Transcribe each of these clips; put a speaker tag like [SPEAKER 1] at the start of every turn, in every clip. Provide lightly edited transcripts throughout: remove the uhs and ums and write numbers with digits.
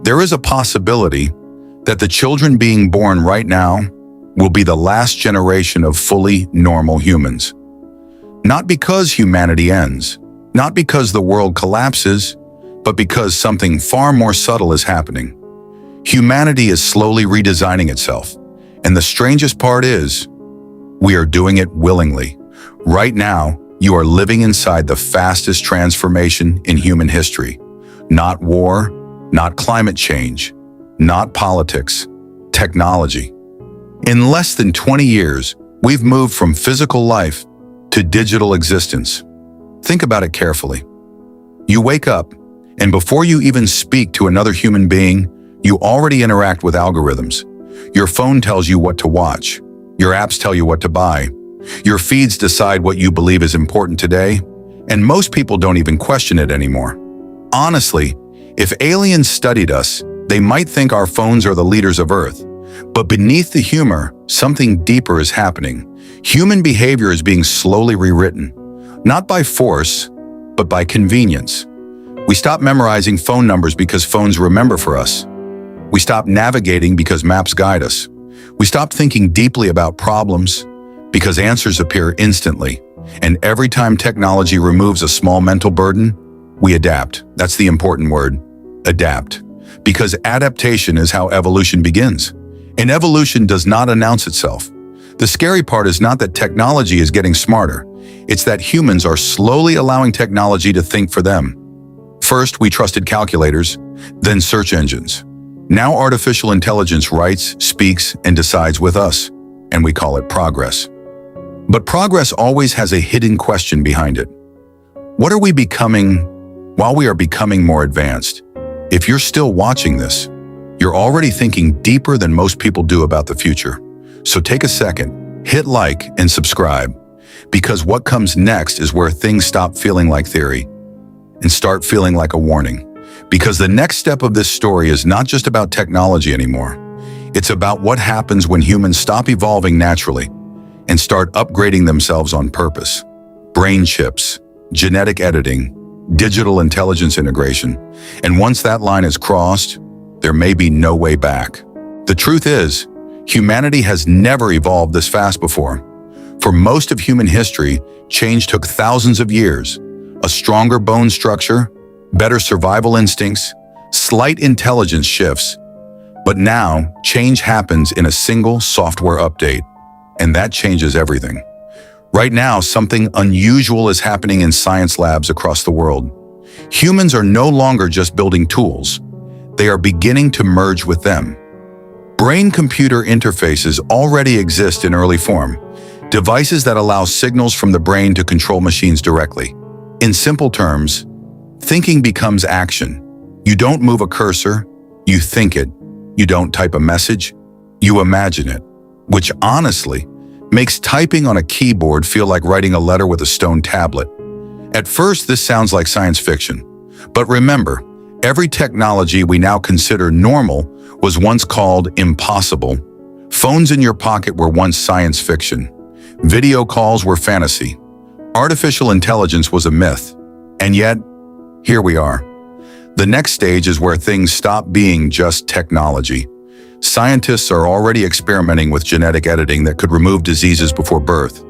[SPEAKER 1] There is a possibility that the children being born right now will be the last generation of fully normal humans. Not because humanity ends, not because the world collapses, but because something far more subtle is happening. Humanity is slowly redesigning itself, and the strangest part is, we are doing it willingly. Right now, you are living inside the fastest transformation in human history. Not war, not climate change, not politics, technology. In less than 20 years, we've moved from physical life to digital existence. Think about it carefully. You wake up, and before you even speak to another human being, you already interact with algorithms. Your phone tells you what to watch. Your apps tell you what to buy. Your feeds decide what you believe is important today, and most people don't even question it anymore. Honestly, if aliens studied us, they might think our phones are the leaders of Earth. But beneath the humor, something deeper is happening. Human behavior is being slowly rewritten, not by force, but by convenience. We stop memorizing phone numbers because phones remember for us. We stop navigating because maps guide us. We stop thinking deeply about problems because answers appear instantly. And every time technology removes a small mental burden, we adapt. That's the important word, adapt. Because adaptation is how evolution begins. And evolution does not announce itself. The scary part is not that technology is getting smarter. It's that humans are slowly allowing technology to think for them. First, we trusted calculators, then search engines. Now artificial intelligence writes, speaks, and decides with us, and we call it progress. But progress always has a hidden question behind it. What are we becoming while we are becoming more advanced? If you're still watching this, you're already thinking deeper than most people do about the future. So take a second, hit like and subscribe, because what comes next is where things stop feeling like theory and start feeling like a warning. Because the next step of this story is not just about technology anymore. It's about what happens when humans stop evolving naturally and start upgrading themselves on purpose. Brain chips, genetic editing, digital intelligence integration. And once that line is crossed, there may be no way back. The truth is, humanity has never evolved this fast before. For most of human history, change took thousands of years. A stronger bone structure, better survival instincts, slight intelligence shifts. But now, change happens in a single software update, and that changes everything. Right now, something unusual is happening in science labs across the world. Humans are no longer just building tools. They are beginning to merge with them. Brain-computer interfaces already exist in early form, devices that allow signals from the brain to control machines directly. In simple terms, thinking becomes action. You don't move a cursor, you think it. You don't type a message, you imagine it. Which honestly makes typing on a keyboard feel like writing a letter with a stone tablet. At first, this sounds like science fiction. But remember, every technology we now consider normal was once called impossible. Phones in your pocket were once science fiction. Video calls were fantasy. Artificial intelligence was a myth. And yet, here we are. The next stage is where things stop being just technology. Scientists are already experimenting with genetic editing that could remove diseases before birth.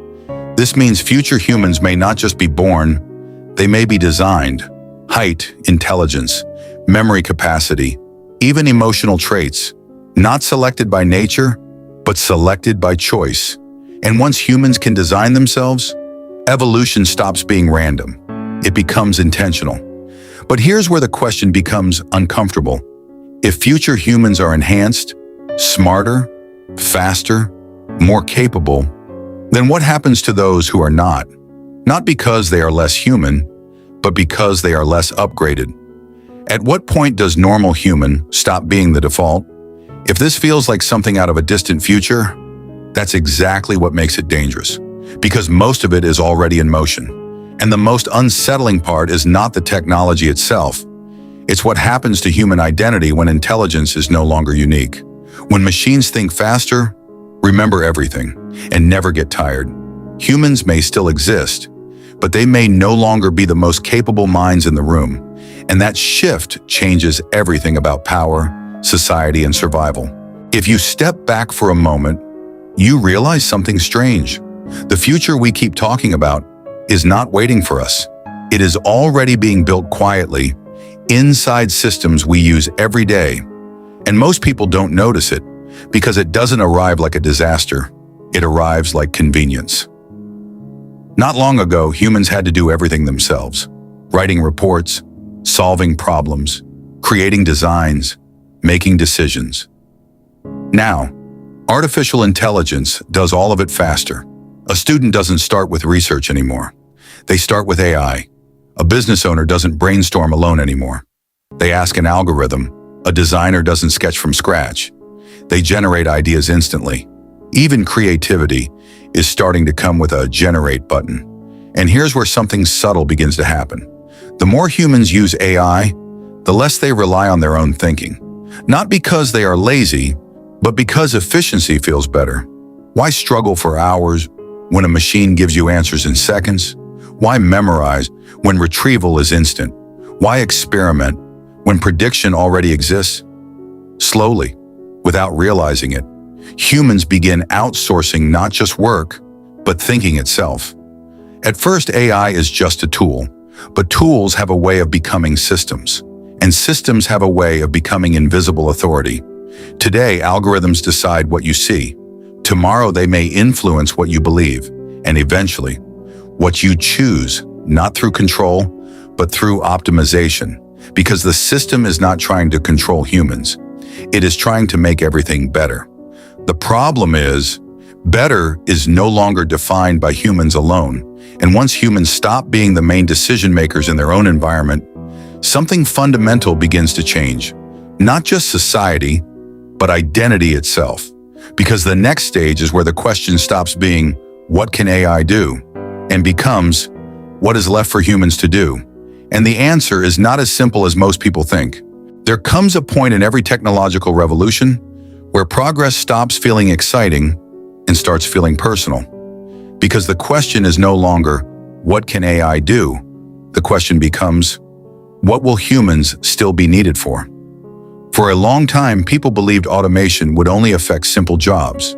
[SPEAKER 1] This means future humans may not just be born, they may be designed. Height, intelligence, memory capacity, even emotional traits, not selected by nature, but selected by choice. And once humans can design themselves, evolution stops being random. It becomes intentional. But here's where the question becomes uncomfortable. If future humans are enhanced, smarter, faster, more capable, then what happens to those who are not? Not because they are less human, but because they are less upgraded. At what point does normal human stop being the default? If this feels like something out of a distant future, that's exactly what makes it dangerous, because most of it is already in motion. And the most unsettling part is not the technology itself. It's what happens to human identity when intelligence is no longer unique. When machines think faster, remember everything, and never get tired. Humans may still exist, but they may no longer be the most capable minds in the room. And that shift changes everything about power, society, and survival. If you step back for a moment, you realize something strange. The future we keep talking about is not waiting for us. It is already being built quietly inside systems we use every day. And most people don't notice it because it doesn't arrive like a disaster. It arrives like convenience. Not long ago, humans had to do everything themselves, writing reports, solving problems, creating designs, making decisions. Now, artificial intelligence does all of it faster. A student doesn't start with research anymore. They start with AI. A business owner doesn't brainstorm alone anymore. They ask an algorithm. A designer doesn't sketch from scratch. They generate ideas instantly. Even creativity is starting to come with a generate button. And here's where something subtle begins to happen. The more humans use AI, the less they rely on their own thinking. Not because they are lazy, but because efficiency feels better. Why struggle for hours when a machine gives you answers in seconds? Why memorize when retrieval is instant? Why experiment when prediction already exists? Slowly, without realizing it, humans begin outsourcing not just work, but thinking itself. At first, AI is just a tool, but tools have a way of becoming systems, and systems have a way of becoming invisible authority. Today, algorithms decide what you see. Tomorrow, they may influence what you believe, and eventually, what you choose, not through control, but through optimization. Because the system is not trying to control humans. It is trying to make everything better. The problem is, better is no longer defined by humans alone. And once humans stop being the main decision makers in their own environment, something fundamental begins to change. Not just society, but identity itself. Because the next stage is where the question stops being, what can AI do? And becomes, what is left for humans to do? And the answer is not as simple as most people think. There comes a point in every technological revolution where progress stops feeling exciting and starts feeling personal. Because the question is no longer, what can AI do? The question becomes, what will humans still be needed for? For a long time, people believed automation would only affect simple jobs,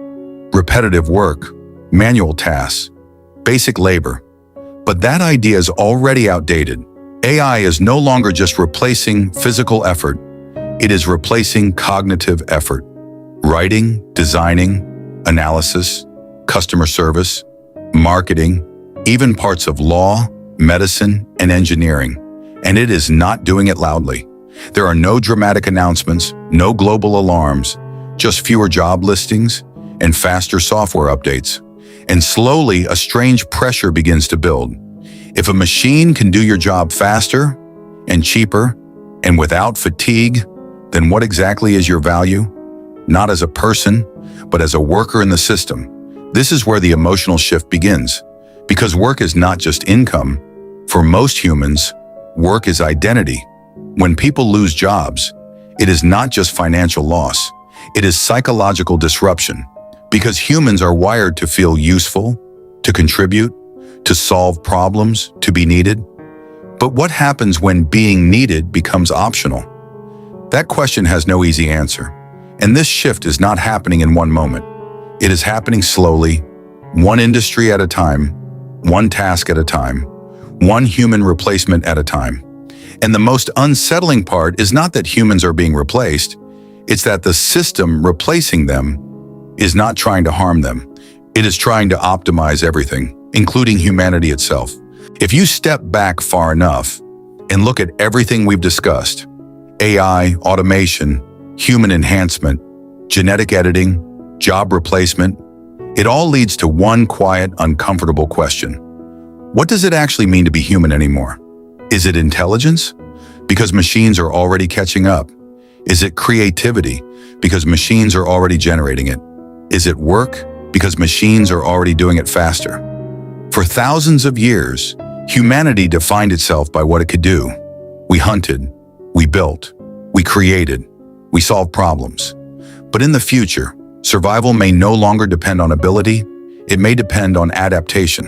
[SPEAKER 1] repetitive work, manual tasks, basic labor. But that idea is already outdated. AI is no longer just replacing physical effort. It is replacing cognitive effort. Writing, designing, analysis, customer service, marketing, even parts of law, medicine, and engineering. And it is not doing it loudly. There are no dramatic announcements, no global alarms, just fewer job listings and faster software updates. And slowly, a strange pressure begins to build. If a machine can do your job faster and cheaper and without fatigue, then what exactly is your value? Not as a person, but as a worker in the system. This is where the emotional shift begins. Because work is not just income. For most humans, work is identity. When people lose jobs, it is not just financial loss. It is psychological disruption. Because humans are wired to feel useful, to contribute, to solve problems, to be needed. But what happens when being needed becomes optional? That question has no easy answer. And this shift is not happening in one moment. It is happening slowly, one industry at a time, one task at a time, one human replacement at a time. And the most unsettling part is not that humans are being replaced, it's that the system replacing them is not trying to harm them. It is trying to optimize everything, including humanity itself. If you step back far enough and look at everything we've discussed, AI, automation, human enhancement, genetic editing, job replacement, it all leads to one quiet, uncomfortable question. What does it actually mean to be human anymore? Is it intelligence? Because machines are already catching up. Is it creativity? Because machines are already generating it. Is it work? Because machines are already doing it faster. For thousands of years, humanity defined itself by what it could do. We hunted, we built, we created, we solved problems. But in the future, survival may no longer depend on ability, it may depend on adaptation.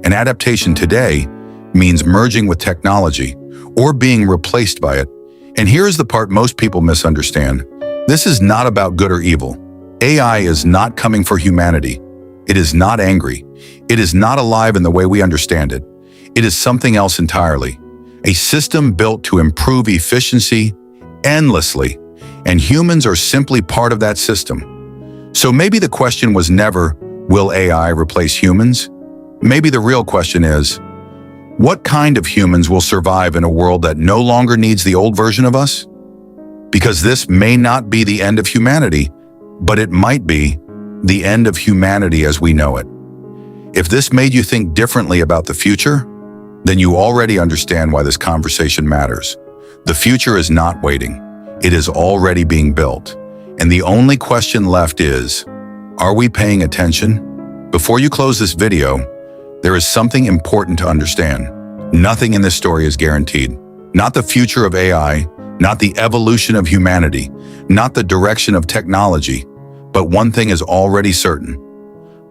[SPEAKER 1] And adaptation today means merging with technology or being replaced by it. And here's the part most people misunderstand. This is not about good or evil. AI is not coming for humanity. It is not angry. It is not alive in the way we understand it. It is something else entirely. A system built to improve efficiency endlessly, and humans are simply part of that system. So maybe the question was never, will AI replace humans? Maybe the real question is, what kind of humans will survive in a world that no longer needs the old version of us? Because this may not be the end of humanity, but it might be the end of humanity as we know it. If this made you think differently about the future, then you already understand why this conversation matters. The future is not waiting. It is already being built. And the only question left is, are we paying attention? Before you close this video, there is something important to understand. Nothing in this story is guaranteed. Not the future of AI, not the evolution of humanity, not the direction of technology. But one thing is already certain.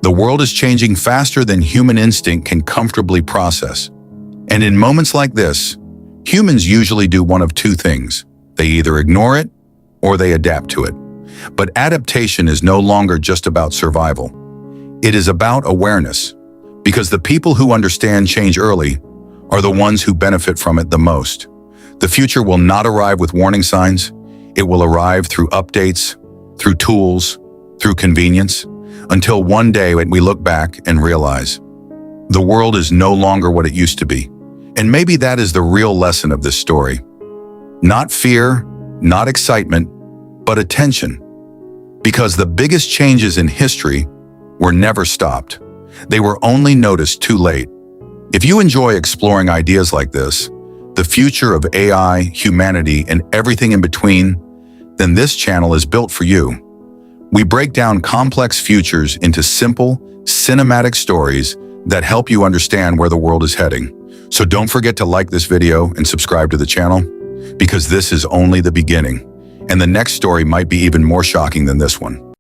[SPEAKER 1] The world is changing faster than human instinct can comfortably process. And in moments like this, humans usually do one of two things. They either ignore it or they adapt to it. But adaptation is no longer just about survival. It is about awareness, because the people who understand change early are the ones who benefit from it the most. The future will not arrive with warning signs. It will arrive through updates, through tools, through convenience, until one day we look back and realize the world is no longer what it used to be. And maybe that is the real lesson of this story. Not fear, not excitement, but attention. Because the biggest changes in history were never stopped. They were only noticed too late. If you enjoy exploring ideas like this, the future of AI, humanity, and everything in between, then this channel is built for you. We break down complex futures into simple, cinematic stories that help you understand where the world is heading. So don't forget to like this video and subscribe to the channel, because this is only the beginning, and the next story might be even more shocking than this one.